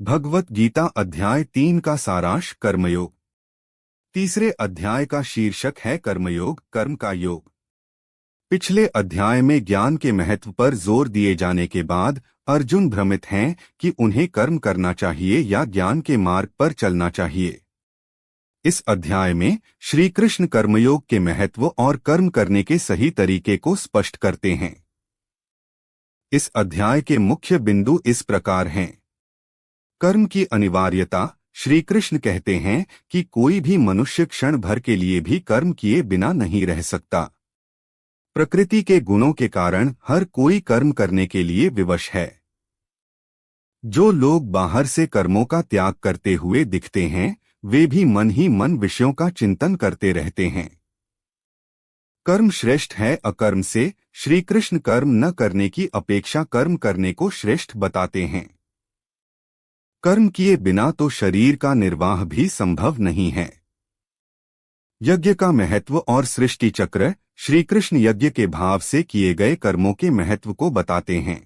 भगवत गीता अध्याय 3 का सारांश कर्मयोग। तीसरे अध्याय का शीर्षक है कर्मयोग, कर्म का योग। पिछले अध्याय में ज्ञान के महत्व पर जोर दिए जाने के बाद अर्जुन भ्रमित हैं कि उन्हें कर्म करना चाहिए या ज्ञान के मार्ग पर चलना चाहिए। इस अध्याय में श्री कृष्ण कर्मयोग के महत्व और कर्म करने के सही तरीके को स्पष्ट करते हैं। इस अध्याय के मुख्य बिंदु इस प्रकार हैं। कर्म की अनिवार्यता। श्री कृष्ण कहते हैं कि कोई भी मनुष्य क्षण भर के लिए भी कर्म किए बिना नहीं रह सकता। प्रकृति के गुणों के कारण हर कोई कर्म करने के लिए विवश है। जो लोग बाहर से कर्मों का त्याग करते हुए दिखते हैं, वे भी मन ही मन विषयों का चिंतन करते रहते हैं। कर्म श्रेष्ठ है अकर्म से। श्री कृष्ण कर्म न करने की अपेक्षा कर्म करने को श्रेष्ठ बताते हैं। कर्म किए बिना तो शरीर का निर्वाह भी संभव नहीं है। यज्ञ का महत्व और सृष्टि चक्र। श्री कृष्ण यज्ञ के भाव से किए गए कर्मों के महत्व को बताते हैं।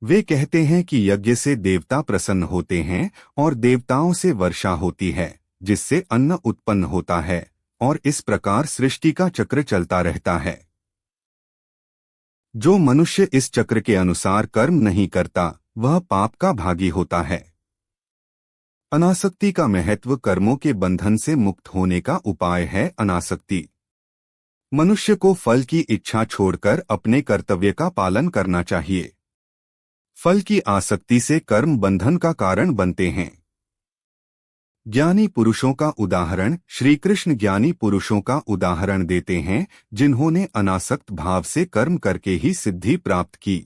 वे कहते हैं कि यज्ञ से देवता प्रसन्न होते हैं और देवताओं से वर्षा होती है, जिससे अन्न उत्पन्न होता है, और इस प्रकार सृष्टि का चक्र चलता रहता है। जो मनुष्य इस चक्र के अनुसार कर्म नहीं करता, वह पाप का भागी होता है। अनासक्ति का महत्व। कर्मों के बंधन से मुक्त होने का उपाय है अनासक्ति। मनुष्य को फल की इच्छा छोड़कर अपने कर्तव्य का पालन करना चाहिए। फल की आसक्ति से कर्म बंधन का कारण बनते हैं। ज्ञानी पुरुषों का उदाहरण। श्री कृष्ण ज्ञानी पुरुषों का उदाहरण देते हैं जिन्होंने अनासक्त भाव से कर्म करके ही सिद्धि प्राप्त की।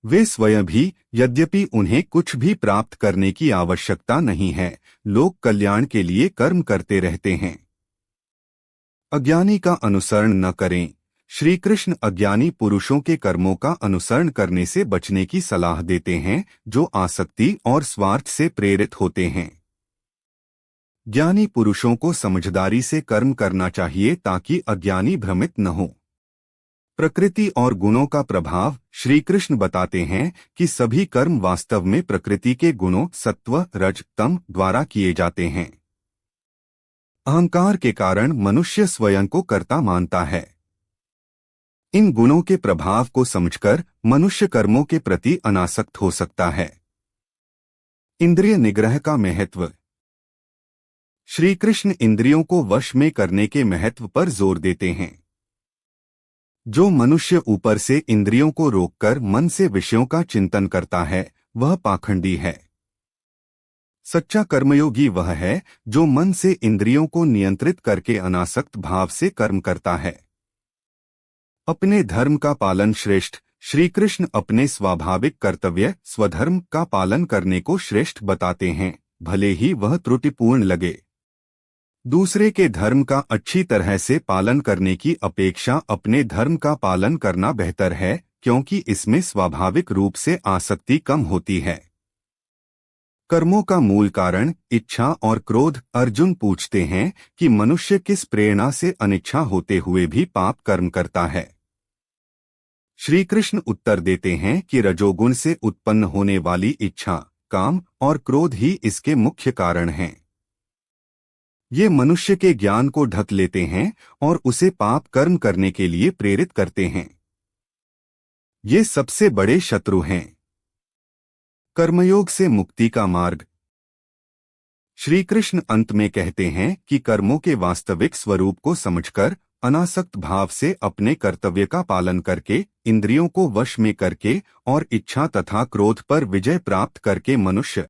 वे स्वयं भी, यद्यपि उन्हें कुछ भी प्राप्त करने की आवश्यकता नहीं है, लोक कल्याण के लिए कर्म करते रहते हैं। अज्ञानी का अनुसरण न करें। श्री कृष्ण अज्ञानी पुरुषों के कर्मों का अनुसरण करने से बचने की सलाह देते हैं, जो आसक्ति और स्वार्थ से प्रेरित होते हैं। ज्ञानी पुरुषों को समझदारी से कर्म करना चाहिए ताकि अज्ञानी भ्रमित न हो। प्रकृति और गुणों का प्रभाव। श्री कृष्ण बताते हैं कि सभी कर्म वास्तव में प्रकृति के गुणों सत्व, रज, तम द्वारा किए जाते हैं। अहंकार के कारण मनुष्य स्वयं को कर्ता मानता है। इन गुणों के प्रभाव को समझकर मनुष्य कर्मों के प्रति अनासक्त हो सकता है। इंद्रिय निग्रह का महत्व। श्री कृष्ण इंद्रियों को वश में करने के महत्व पर जोर देते हैं। जो मनुष्य ऊपर से इंद्रियों को रोककर मन से विषयों का चिंतन करता है, वह पाखंडी है। सच्चा कर्मयोगी वह है जो मन से इंद्रियों को नियंत्रित करके अनासक्त भाव से कर्म करता है। अपने धर्म का पालन श्रेष्ठ। श्री कृष्ण अपने स्वाभाविक कर्तव्य स्वधर्म का पालन करने को श्रेष्ठ बताते हैं, भले ही वह त्रुटिपूर्ण लगे। दूसरे के धर्म का अच्छी तरह से पालन करने की अपेक्षा अपने धर्म का पालन करना बेहतर है, क्योंकि इसमें स्वाभाविक रूप से आसक्ति कम होती है। कर्मों का मूल कारण इच्छा और क्रोध। अर्जुन पूछते हैं कि मनुष्य किस प्रेरणा से अनिच्छा होते हुए भी पाप कर्म करता है। श्री कृष्ण उत्तर देते हैं कि रजोगुण से उत्पन्न होने वाली इच्छा, काम और क्रोध ही इसके मुख्य कारण हैं। ये मनुष्य के ज्ञान को ढक लेते हैं और उसे पाप कर्म करने के लिए प्रेरित करते हैं। ये सबसे बड़े शत्रु हैं। कर्मयोग से मुक्ति का मार्ग। श्री कृष्ण अंत में कहते हैं कि कर्मों के वास्तविक स्वरूप को समझकर अनासक्त भाव से अपने कर्तव्य का पालन करके, इंद्रियों को वश में करके और इच्छा तथा क्रोध पर विजय प्राप्त करके मनुष्य